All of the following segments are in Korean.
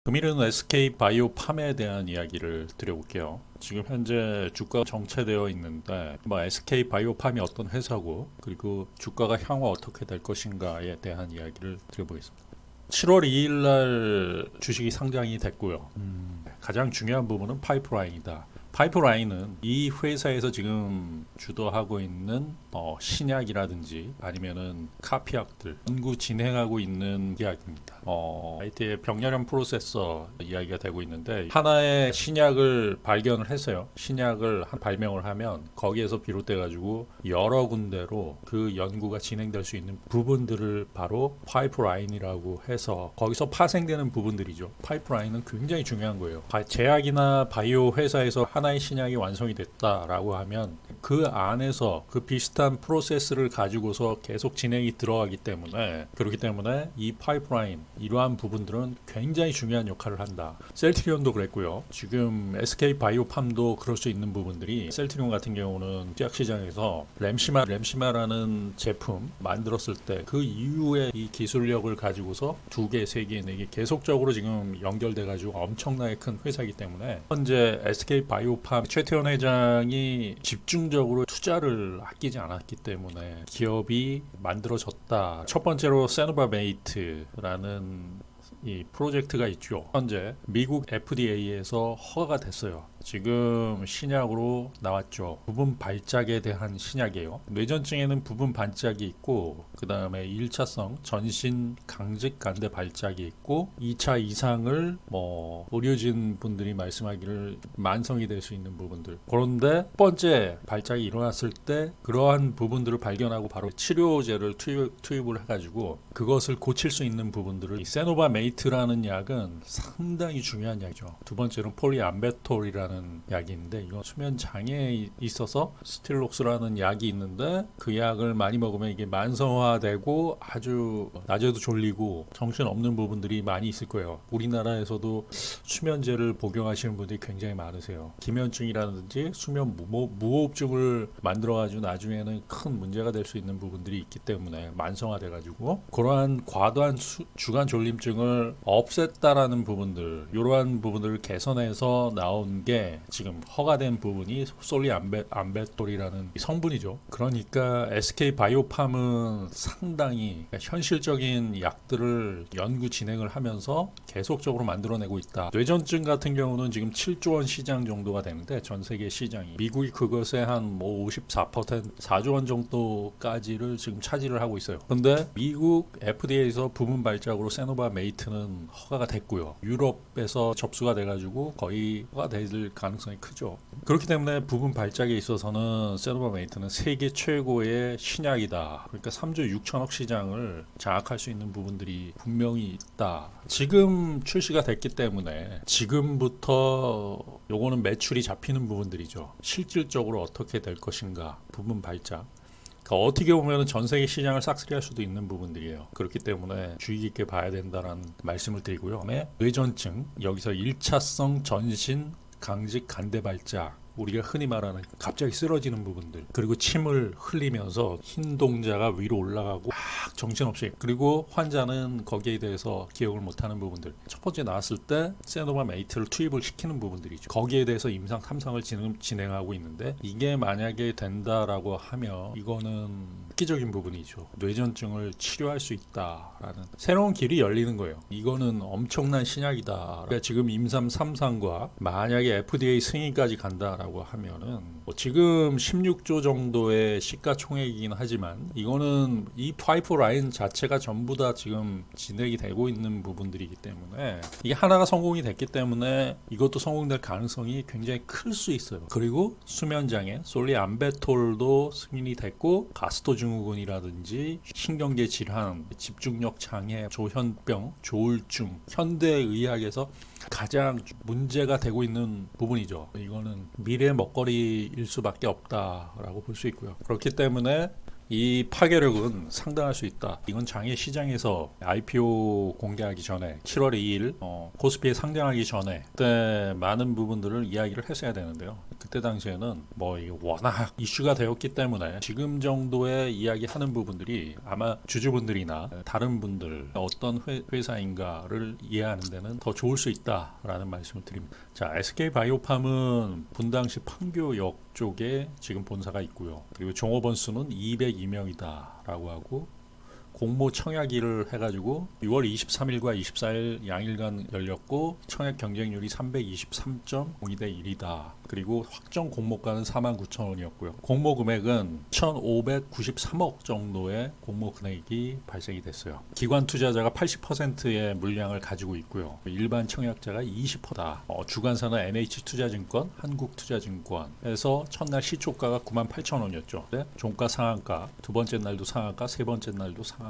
금일은 SK 바이오팜에 대한 이야기를 드려볼게요. 지금 현재 주가 정체되어 있는데 SK 바이오팜이 어떤 회사고 그리고 주가가 향후 어떻게 될 것인가에 대한 이야기를 드려보겠습니다. 7월 2일 날 주식이 상장이 됐고요. 가장 중요한 부분은 파이프라인이다. 파이프라인은 이 회사에서 지금 주도하고 있는 신약이라든지 아니면은 카피약들 연구 진행하고 있는 이야기입니다. IT의 병렬형 프로세서 이야기가 되고 있는데 하나의 신약을 발견을 했어요. 신약을 발명을 하면 거기에서 비롯돼 가지고 여러 군데로 그 연구가 진행될 수 있는 부분들을 바로 파이프라인이라고 해서 거기서 파생되는 부분들이죠. 파이프라인은 굉장히 중요한 거예요. 제약이나 바이오 회사에서 하나의 신약이 완성이 됐다라고 하면 그 안에서 그 비슷한 프로세스를 가지고서 계속 진행이 들어가기 때문에 그렇기 때문에 이 파이프라인 이러한 부분들은 굉장히 중요한 역할을 한다. 셀트리온도 그랬고요. 지금 SK 바이오팜도 그럴 수 있는 부분들이 셀트리온 같은 경우는 제약 시장에서 램시마라는 제품 만들었을 때 그 이후에 이 기술력을 가지고서 2개, 3개, 4개 계속적으로 지금 연결돼 가지고 엄청나게 큰 회사이기 때문에 현재 SK 바이오팜 최태원 회장이 집중적으로 투자를 아끼지 않았기 때문에 기업이 만들어졌다. 첫 번째로 세노바메이트라는 이 프로젝트가 있죠. 현재 미국 FDA에서 허가가 됐어요. 지금 신약으로 나왔죠. 부분 발작에 대한 신약이에요. 뇌전증에는 부분 발작이 있고 그 다음에 1차성 전신 강직 간대 발작이 있고 2차 이상을 의료진 분들이 말씀하기를 만성이 될 수 있는 부분들. 그런데 첫 번째 발작이 일어났을 때 그러한 부분들을 발견하고 바로 치료제를 투입을 해가지고 그것을 고칠 수 있는 부분들을 이 세노바메이트라는 약은 상당히 중요한 약이죠. 두 번째는 폴리암베톨이라는 약이 있는데 이건 수면 장애에 있어서 스틸록스라는 약이 있는데 그 약을 많이 먹으면 이게 만성화되고 아주 낮에도 졸리고 정신없는 부분들이 많이 있을 거예요. 우리나라에서도 수면제를 복용하시는 분들이 굉장히 많으세요. 기면증이라든지 수면 무호흡증을 만들어가지고 나중에는 큰 문제가 될 수 있는 부분들이 있기 때문에 만성화돼가지고 그러한 과도한 주간 졸림증을 없앴다라는 부분들 이러한 부분들을 개선해서 나온 게 지금 허가된 부분이 솔리암베톨이라는 성분이죠. 그러니까 SK 바이오팜은 상당히 현실적인 약들을 연구 진행을 하면서 계속적으로 만들어내고 있다. 뇌전증 같은 경우는 지금 7조 원 시장 정도가 되는데 전 세계 시장이 미국이 그것의 한 54%, 4조 원 정도까지를 지금 차지를 하고 있어요. 그런데 미국 FDA에서 부분 발작으로 세노바메이트는 허가가 됐고요. 유럽에서 접수가 돼가지고 거의 허가될 가능성이 크죠. 그렇기 때문에 부분 발작에 있어서는 세노바메이트는 세계 최고의 신약이다. 그러니까 3조 6천억 시장을 장악할 수 있는 부분들이 분명히 있다. 지금 출시가 됐기 때문에 지금부터 요거는 매출이 잡히는 부분들이죠. 실질적으로 어떻게 될 것인가 부분 발작. 그러니까 어떻게 보면 전 세계 시장을 싹쓸이할 수도 있는 부분들이에요. 그렇기 때문에 주의 깊게 봐야 된다는 말씀을 드리고요. 뇌전증 여기서 1차성 전신 강직 간대 발작 우리가 흔히 말하는 갑자기 쓰러지는 부분들 그리고 침을 흘리면서 흰 동자가 위로 올라가고 막 정신없이 그리고 환자는 거기에 대해서 기억을 못하는 부분들 첫 번째 나왔을 때 세노바메이트를 투입을 시키는 부분들이죠. 거기에 대해서 임상 3상을 진행하고 있는데 이게 만약에 된다라고 하면 이거는 획기적인 부분이죠. 뇌전증을 치료할 수 있다라는 새로운 길이 열리는 거예요. 이거는 엄청난 신약이다. 그러니까 지금 임상 3상과 만약에 FDA 승인까지 간다라고 하면은 지금 16조 정도의 시가총액이긴 하지만 이거는 이 파이프라인 자체가 전부 다 지금 진행이 되고 있는 부분들이기 때문에 이게 하나가 성공이 됐기 때문에 이것도 성공될 가능성이 굉장히 클 수 있어요. 그리고 수면장애 솔리암베톨도 승인이 됐고 가스토증후군이라든지 신경계 질환, 집중력 장애, 조현병, 조울증 현대의학에서 가장 문제가 되고 있는 부분이죠. 이거는 미래의 먹거리일 수밖에 없다라고 볼 수 있고요. 그렇기 때문에 이 파괴력은 상당할 수 있다. 이건 장외 시장에서 IPO 공개하기 전에 7월 2일 코스피에 상장하기 전에 그때 많은 부분들을 이야기를 했어야 되는데요. 그때 당시에는 뭐 이게 워낙 이슈가 되었기 때문에 지금 정도의 이야기하는 부분들이 아마 주주분들이나 다른 분들 어떤 회사인가를 이해하는 데는 더 좋을 수 있다라는 말씀을 드립니다. 자, SK바이오팜은 분당시 판교역 쪽에 지금 본사가 있고요. 그리고 종업원 수는 202명이다라고 하고 공모 청약일을 해가지고 6월 23일과 24일 양일간 열렸고 청약 경쟁률이 323.02대 1이다. 그리고 확정 공모가는 49,000원이었고요. 공모 금액은 1,593억 정도의 공모 금액이 발생이 됐어요. 기관 투자자가 80%의 물량을 가지고 있고요. 일반 청약자가 20%다. 주관사는 NH투자증권, 한국투자증권에서 첫날 시초가가 98,000원이었죠. 네? 종가 상한가, 두 번째 날도 상한가, 세 번째 날도 상한가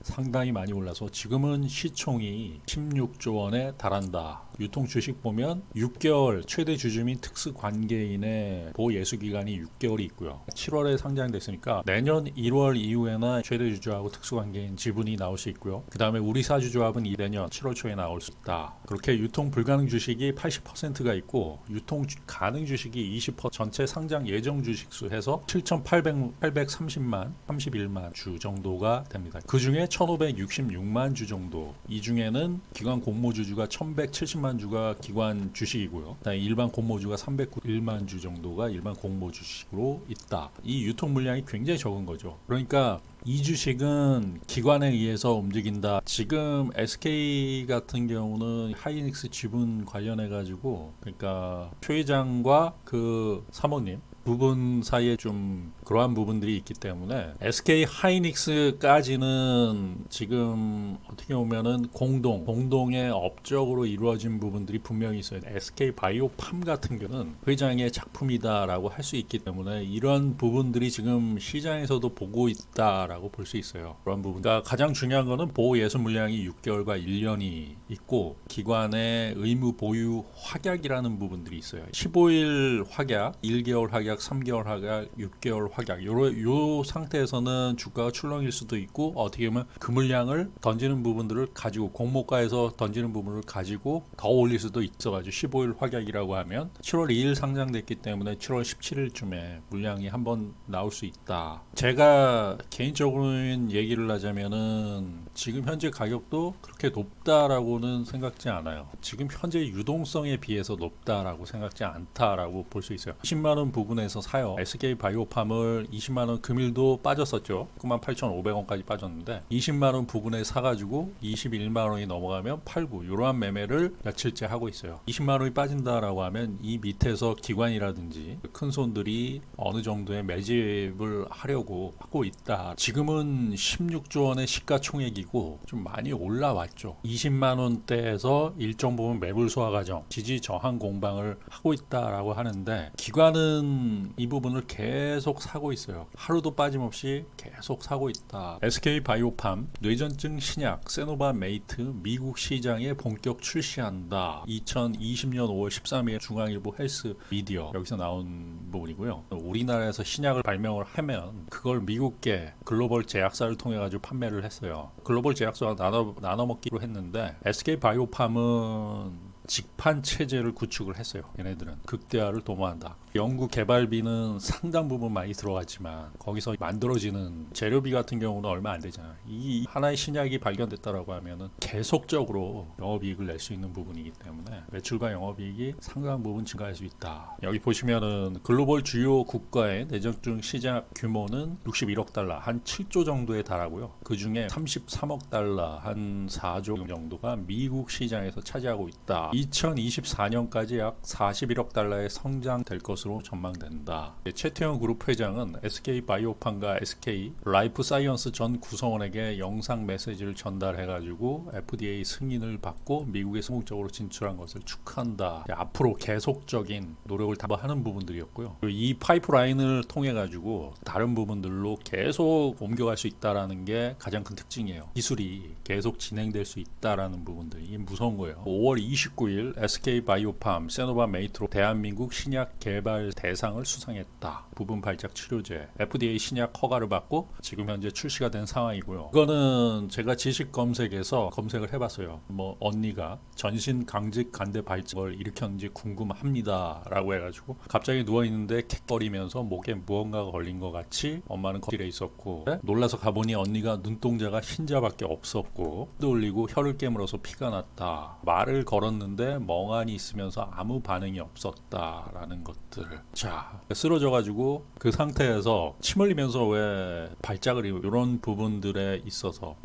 상당히 많이 올라서 지금은 시총이 16조 원에 달한다. 유통 주식 보면 6개월 최대 주주 및 특수 관계인의 보호 예수 기간이 6개월이 있고요. 7월에 상장됐으니까 내년 1월 이후에나 최대 주주하고 특수 관계인 지분이 나올 수 있고요. 그 다음에 우리 사주조합은 내년 7월 초에 나올 수 있다. 그렇게 유통 불가능 주식이 80%가 있고 유통 가능 주식이 20% 전체 상장 예정 주식수 해서 7,831만 주 정도가 됩니다. 그 중에 1,566만 주 정도. 이 중에는 기관 공모주주가 1,170만 주가 기관 주식이고요. 일반 공모주가 391만 주 정도가 일반 공모주식으로 있다. 이 유통 물량이 굉장히 적은 거죠. 그러니까 이 주식은 기관에 의해서 움직인다. 지금 SK 같은 경우는 하이닉스 지분 관련해 가지고 그러니까 최 회장과 그 사모님 부분 사이에 좀 그러한 부분들이 있기 때문에 SK 하이닉스까지는 지금 어떻게 보면은 공동의 업적으로 이루어진 부분들이 분명히 있어요. SK 바이오팜 같은 경우는 회장의 작품이다라고 할 수 있기 때문에 이런 부분들이 지금 시장에서도 보고 있다라고 볼 수 있어요. 그런 부분. 그러니까 가장 중요한 거는 보호 예수 물량이 6개월과 1년이 있고 기관의 의무 보유 확약이라는 부분들이 있어요. 15일 확약, 1개월 확약, 3개월 확약, 6개월 확약. 요 상태에서는 주가가 출렁일 수도 있고 어떻게 보면 그 물량을 던지는 부분들을 가지고 공모가에서 던지는 부분을 가지고 더 올릴 수도 있어가지고 15일 확약이라고 하면 7월 2일 상장됐기 때문에 7월 17일쯤에 물량이 한번 나올 수 있다. 제가 개인적으로는 얘기를 하자면은 지금 현재 가격도 그렇게 높다라고는 생각지 않아요. 지금 현재 유동성에 비해서 높다라고 생각지 않다라고 볼 수 있어요. 20만 원 부분에서 사요. SK 바이오팜을 20만 원 금일도 빠졌었죠. 98,500원까지 빠졌는데 20만 원 부분에 사가지고 21만 원이 넘어가면 팔고 이러한 매매를 며칠째 하고 있어요. 20만 원이 빠진다라고 하면 이 밑에서 기관이라든지 큰 손들이 어느 정도의 매집을 하려고 하고 있다. 지금은 16조 원의 시가총액이고 좀 많이 올라왔죠. 20만 원대에서 일정 부분 매물 소화 과정, 지지 저항 공방을 하고 있다라고 하는데 기관은 이 부분을 계속 사고 있어요. 하루도 빠짐없이 계속 사고 있다. SK 바이오팜 뇌전증 신약 세노바 메이트 미국 시장에 본격 출시한다. 2020년 5월 13일 중앙일보 헬스 미디어 여기서 나온 부분이고요. 우리나라에서 신약을 발명을 하면 그걸 미국계 글로벌 제약사를 통해 가지고 판매를 했어요. 글로벌 제약사와 나눠 먹기로 했는데 SK 바이오팜은 직판 체제를 구축을 했어요. 얘네들은 극대화를 도모한다. 연구 개발비는 상당 부분 많이 들어갔지만 거기서 만들어지는 재료비 같은 경우는 얼마 안 되잖아요. 이 하나의 신약이 발견됐다라고 하면은 계속적으로 영업이익을 낼 수 있는 부분이기 때문에 매출과 영업이익이 상당한 부분 증가할 수 있다. 여기 보시면은 글로벌 주요 국가의 내전증 시장 규모는 61억 달러, 한 7조 정도에 달하고요. 그 중에 33억 달러, 한 4조 정도가 미국 시장에서 차지하고 있다. 2024년까지 약 41억 달러의 성장될 것으로 전망된다. 최태형 그룹 회장은 SK 바이오팜과 SK 라이프 사이언스 전 구성원에게 영상 메시지를 전달해가지고 FDA 승인을 받고 미국에 성공적으로 진출한 것을 축하한다. 앞으로 계속적인 노력을 다하는 부분들이었고요. 이 파이프라인을 통해 가지고 다른 부분들로 계속 옮겨갈 수 있다라는 게 가장 큰 특징이에요. 기술이 계속 진행될 수 있다라는 부분들이 무서운 거예요. 5월 29 19일 SK바이오팜 세노바메이트로 대한민국 신약 개발 대상을 수상했다. 부분 발작 치료제 FDA 신약 허가를 받고 지금 현재 출시가 된 상황이고요. 이거는 제가 지식 검색에서 검색을 해봤어요. 뭐 언니가 전신 강직 간대 발작을 일으켰는지 궁금합니다 라고 해가지고 갑자기 누워있는데 캑거리면서 목에 무언가가 걸린 것 같이 엄마는 거실에 있었고, 놀라서 가보니 언니가 눈동자가 흰자밖에 없었고 떠올리고 혀를 깨물어서 피가 났다. 말을 걸었는데 멍하니 있으면서 아무 반응이 없었다라는 것들. 자, 쓰러져가지고 그 상태에서 침 흘리면서 왜 발작을 이런 부분들에 있어서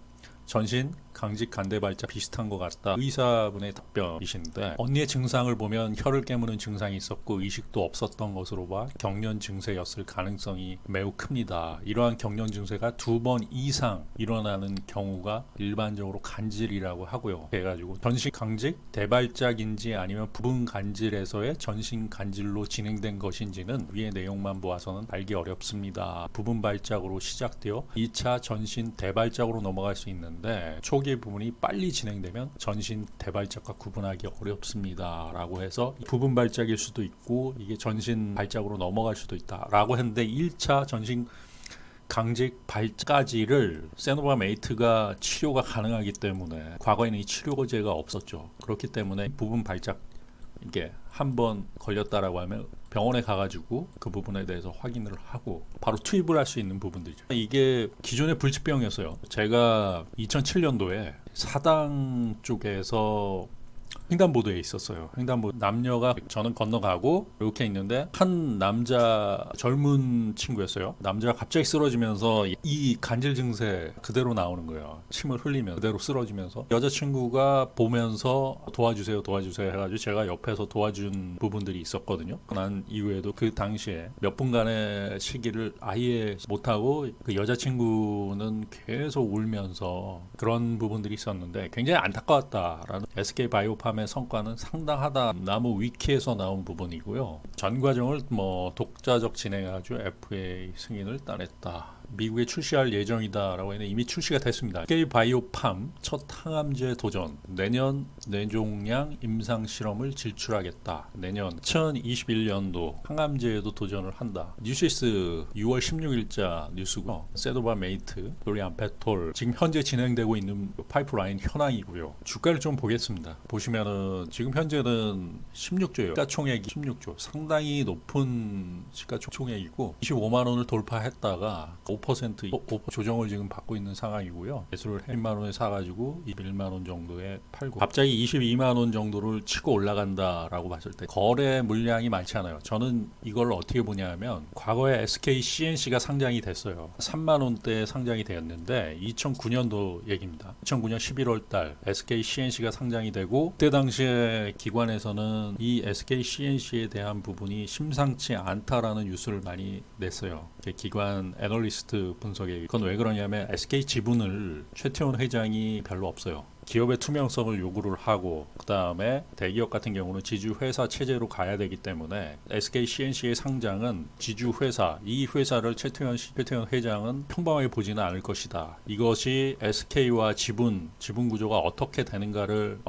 전신 강직 간대 발작 비슷한 것 같다. 의사분의 답변이신데, 언니의 증상을 보면 혀를 깨무는 증상이 있었고 의식도 없었던 것으로 봐 경련 증세였을 가능성이 매우 큽니다. 이러한 경련 증세가 2번 이상 일어나는 경우가 일반적으로 간질이라고 하고요. 해가지고 전신 강직 대발작인지 아니면 부분 간질에서의 전신 간질로 진행된 것인지는 위의 내용만 보아서는 알기 어렵습니다. 부분 발작으로 시작되어 2차 전신 대발작으로 넘어갈 수 있는데 초기 부분이 빨리 진행되면 전신 대발작과 구분하기 어렵습니다 라고 해서 부분 발작일 수도 있고 이게 전신 발작으로 넘어갈 수도 있다 라고 했는데, 1차 전신 강직 발작까지를 세노바메이트가 치료가 가능하기 때문에 과거에는 이 치료제가 없었죠. 그렇기 때문에 부분 발작 이게 한번 걸렸다라고 하면 병원에 가가지고 그 부분에 대해서 확인을 하고 바로 투입을 할 수 있는 부분들이죠. 이게 기존의 불치병이었어요. 제가 2007년도에 사당 쪽에서 횡단보도에 있었어요. 횡단보도 남녀가 저는 건너가고 이렇게 있는데 한 남자 젊은 친구였어요. 남자가 갑자기 쓰러지면서 이 간질 증세 그대로 나오는 거예요. 침을 흘리면 그대로 쓰러지면서 여자친구가 보면서 도와주세요 해가지고 제가 옆에서 도와준 부분들이 있었거든요. 난 이후에도 그 당시에 몇 분간의 시기를 아예 못하고 그 여자친구는 계속 울면서 그런 부분들이 있었는데 굉장히 안타까웠다라는 SK바이오팜 성과는 상당하다. 나무 위키에서 나온 부분이고요. 전 과정을 독자적 진행해가지고 FDA 승인을 따냈다. 미국에 출시할 예정이다라고 했는데 이미 출시가 됐습니다. SK바이오팜 첫 항암제 도전. 내년 뇌종양 임상 실험을 진출하겠다. 내년 2021년도 항암제에도 도전을 한다. 뉴시스 6월 16일자 뉴스고, 세노바메이트, 솔리암페톨 지금 현재 진행되고 있는 파이프라인 현황이고요. 주가를 좀 보겠습니다. 보시면은 지금 현재는 16조예요. 시가총액이 16조. 상당히 높은 시가총액이고 25만 원을 돌파했다가 5% 조정을 지금 받고 있는 상황이고요. 매수를 1만 원에 사가지고 21만 원 정도에 팔고 갑자기 22만 원 정도를 치고 올라간다라고 봤을 때 거래 물량이 많지 않아요. 저는 이걸 어떻게 보냐면 과거에 SK CNC가 상장이 됐어요. 3만 원대에 상장이 되었는데 2009년도 얘기입니다. 2009년 11월 달 SK CNC가 상장이 되고 그때 당시에 기관에서는 이 SK CNC에 대한 부분이 심상치 않다라는 뉴스를 많이 냈어요. 기관 애널리스트 분석에. 그건 왜 그러냐면 SK 지분을 최태원 회장이 별로 없어요. 기업의 투명성을 요구를 하고 그 다음에 대기업 같은 경우는 지주회사 체제로 가야 되기 때문에 SK CNC의 상장은 지주회사, 이 회사를 최태원 회장은 평범하게 보지는 않을 것이다. 이것이 SK와 지분 구조가 어떻게 되는가를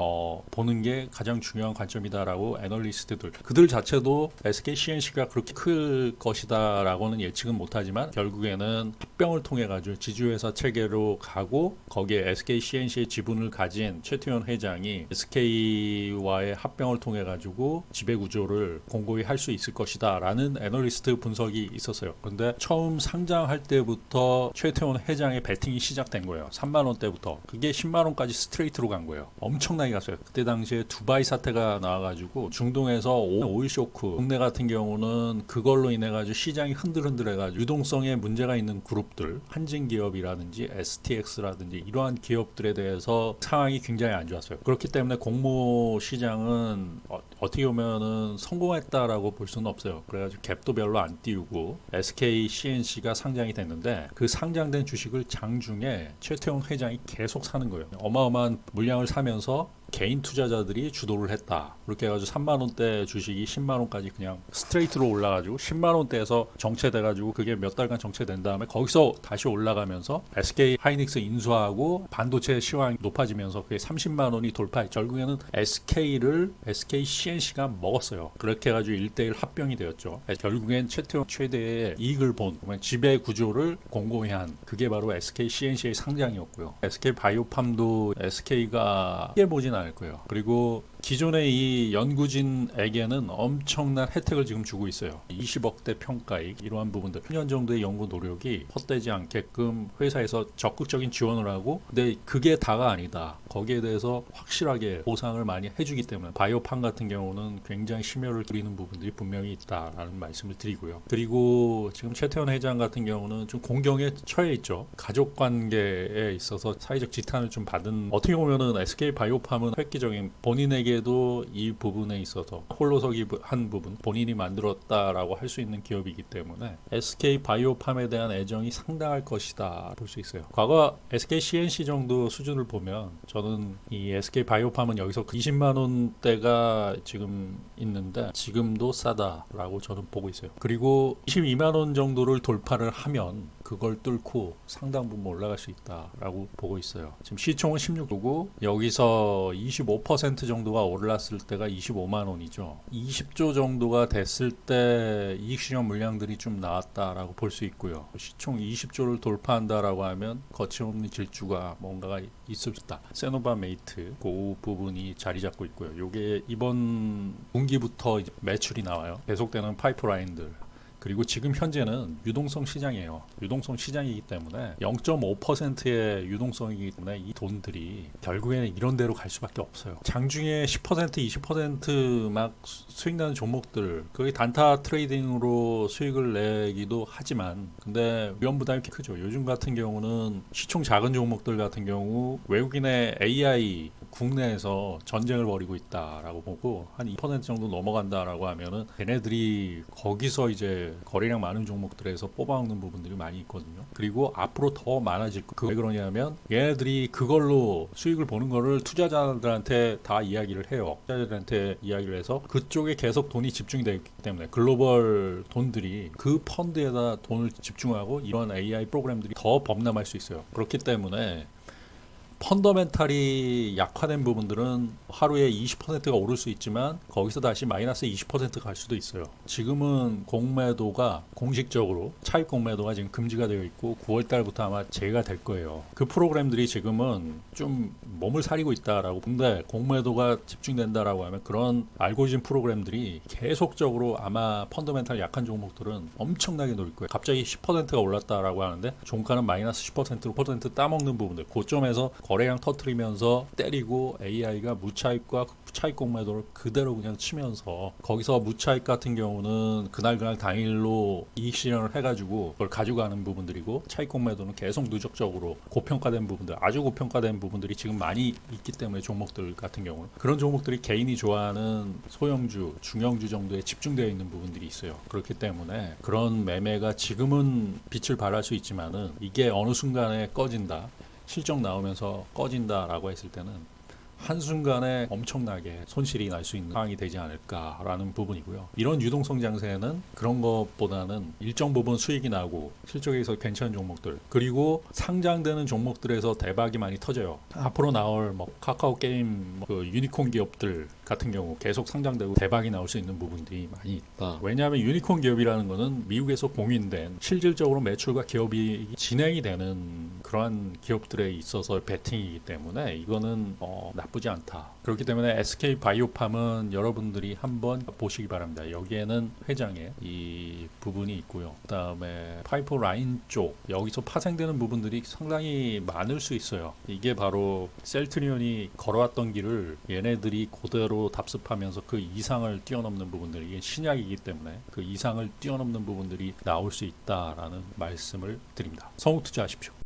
보는 게 가장 중요한 관점이다라고 애널리스트들, 그들 자체도 SK CNC가 그렇게 클 것이다 라고는 예측은 못하지만 결국에는 합병을 통해 가지고 지주회사 체계로 가고 거기에 SK CNC의 지분을 가진 최태원 회장이 SK와의 합병을 통해 가지고 지배 구조를 공고히 할 수 있을 것이다 라는 애널리스트 분석이 있었어요. 그런데 처음 상장할 때부터 최태원 회장의 베팅이 시작된 거예요. 3만 원대부터. 그게 10만 원까지 스트레이트로 간 거예요. 엄청나게 갔어요. 그때 당시에 두바이 사태가 나와가지고 중동에서 오일 쇼크, 국내 같은 경우는 그걸로 인해 가지고 시장이 흔들흔들해 가지고 유동성에 문제가 있는 그룹들, 한진기업이라든지 STX라든지 이러한 기업들에 대해서 상황이 굉장히 안 좋았어요. 그렇기 때문에 공모 시장은 어떻게 보면은 성공했다라고 볼 수는 없어요. 그래가지고 갭도 별로 안 띄우고 SK CNC가 상장이 됐는데 그 상장된 주식을 장중에 최태원 회장이 계속 사는 거예요. 어마어마한 물량을 사면서 개인 투자자들이 주도를 했다. 그렇게 해가지고 3만 원대 주식이 10만 원까지 그냥 스트레이트로 올라가지고 10만 원대에서 정체돼가지고 그게 몇 달간 정체된 다음에 거기서 다시 올라가면서 SK 하이닉스 인수하고 반도체 시황이 높아지면서 그게 30만 원이 돌파해 결국에는 SK를 SK CNC가 먹었어요. 그렇게 해가지고 1대1 합병이 되었죠. 결국엔 최태원 최대의 이익을 본 지배 구조를 공고히 한 그게 바로 SK CNC의 상장이었고요. SK 바이오팜도 SK가 피해 보진 않을 거예요. 그리고 기존의 이 연구진에게는 엄청난 혜택을 지금 주고 있어요. 20억대 평가익 이러한 부분들 1년 정도의 연구 노력이 헛되지 않게끔 회사에서 적극적인 지원을 하고 근데 그게 다가 아니다. 거기에 대해서 확실하게 보상을 많이 해주기 때문에 바이오팜 같은 경우는 굉장히 심혈을 기울이는 부분들이 분명히 있다라는 말씀을 드리고요. 그리고 지금 최태원 회장 같은 경우는 좀 공경에 처해 있죠. 가족관계에 있어서 사회적 지탄을 좀 받은 어떻게 보면은 SK 바이오팜은 획기적인 본인에게도 이 부분에 있어서 홀로서기 한 부분 본인이 만들었다라고 할 수 있는 기업이기 때문에 SK 바이오팜에 대한 애정이 상당할 것이다 볼 수 있어요. 과거 SK CNC 정도 수준을 보면 저는 이 SK 바이오팜은 여기서 20만 원대가 지금 있는데 지금도 싸다라고 저는 보고 있어요. 그리고 22만 원 정도를 돌파를 하면 그걸 뚫고 상당 부분 올라갈 수 있다라고 보고 있어요. 지금 시총은 16조고 여기서 25% 정도가 올랐을 때가 25만 원이죠. 20조 정도가 됐을 때 이익실현 물량들이 좀 나왔다라고 볼 수 있고요. 시총 20조를 돌파한다라고 하면 거침없는 질주가 뭔가가 있을 수 있다. 세노바메이트 그 부분이 자리 잡고 있고요. 요게 이번 분기부터 이제 매출이 나와요. 계속되는 파이프라인들 그리고 지금 현재는 유동성 시장이에요. 유동성 시장이기 때문에 0.5%의 유동성이기 때문에 이 돈들이 결국에는 이런 데로 갈 수밖에 없어요. 장중에 10% 20% 수익 나는 종목들 거의 단타 트레이딩으로 수익을 내기도 하지만 근데 위험 부담이 크죠. 요즘 같은 경우는 시총 작은 종목들 같은 경우 외국인의 AI 국내에서 전쟁을 벌이고 있다라고 보고 한 2% 정도 넘어간다라고 하면은 걔네들이 거기서 이제 거래량 많은 종목들에서 뽑아먹는 부분들이 많이 있거든요. 그리고 앞으로 더 많아질 거. 왜 그러냐면 얘네들이 그걸로 수익을 보는 거를 투자자들한테 다 이야기를 해요. 투자자들한테 이야기를 해서 그쪽에 계속 돈이 집중이 되기 때문에 글로벌 돈들이 그 펀드에다 돈을 집중하고 이런 AI 프로그램들이 더 범람할 수 있어요. 그렇기 때문에 펀더멘탈이 약화된 부분들은 하루에 20%가 오를 수 있지만 거기서 다시 마이너스 20% 갈 수도 있어요. 지금은 공매도가 공식적으로 차익 공매도가 지금 금지가 되어 있고 9월 달부터 아마 재개가 될 거예요. 그 프로그램들이 지금은 좀 몸을 사리고 있다라고 근데 공매도가 집중된다라고 하면 그런 알고리즘 프로그램들이 계속적으로 아마 펀더멘탈 약한 종목들은 엄청나게 노릴 거예요. 갑자기 10%가 올랐다라고 하는데 종가는 마이너스 10%로 퍼센트 따먹는 부분들 고점에서 거래량 터트리면서 때리고 AI가 무차익과 차익 공매도를 그대로 그냥 치면서 거기서 무차익 같은 경우는 그날 당일로 이익 실현을 해가지고 그걸 가져가는 부분들이고 차익 공매도는 계속 누적적으로 고평가된 부분들 아주 고평가된 부분들이 지금 많이 있기 때문에 종목들 같은 경우는 그런 종목들이 개인이 좋아하는 소형주 중형주 정도에 집중되어 있는 부분들이 있어요. 그렇기 때문에 그런 매매가 지금은 빛을 발할 수 있지만은 이게 어느 순간에 꺼진다 실적 나오면서 꺼진다라고 했을 때는 한순간에 엄청나게 손실이 날 수 있는 상황이 되지 않을까라는 부분이고요. 이런 유동성 장세는 그런 것보다는 일정 부분 수익이 나고 실적에서 괜찮은 종목들 그리고 상장되는 종목들에서 대박이 많이 터져요. 앞으로 나올 뭐 카카오 게임 그 유니콘 기업들 같은 경우 계속 상장되고 대박이 나올 수 있는 부분들이 많이 있다. 왜냐하면 유니콘 기업이라는 것은 미국에서 공인된 실질적으로 매출과 기업이 진행이 되는 그러한 기업들에 있어서 베팅이기 때문에 이거는 나쁘지 않다. 그렇기 때문에 SK 바이오팜은 여러분들이 한번 보시기 바랍니다. 여기에는 회장의 이 부분이 있고요. 그 다음에 파이프라인 쪽 여기서 파생되는 부분들이 상당히 많을 수 있어요. 이게 바로 셀트리온이 걸어왔던 길을 얘네들이 그대로 답습하면서 그 이상을 뛰어넘는 부분들이 이게 신약이기 때문에 그 이상을 뛰어넘는 부분들이 나올 수 있다라는 말씀을 드립니다. 성우 투자하십시오.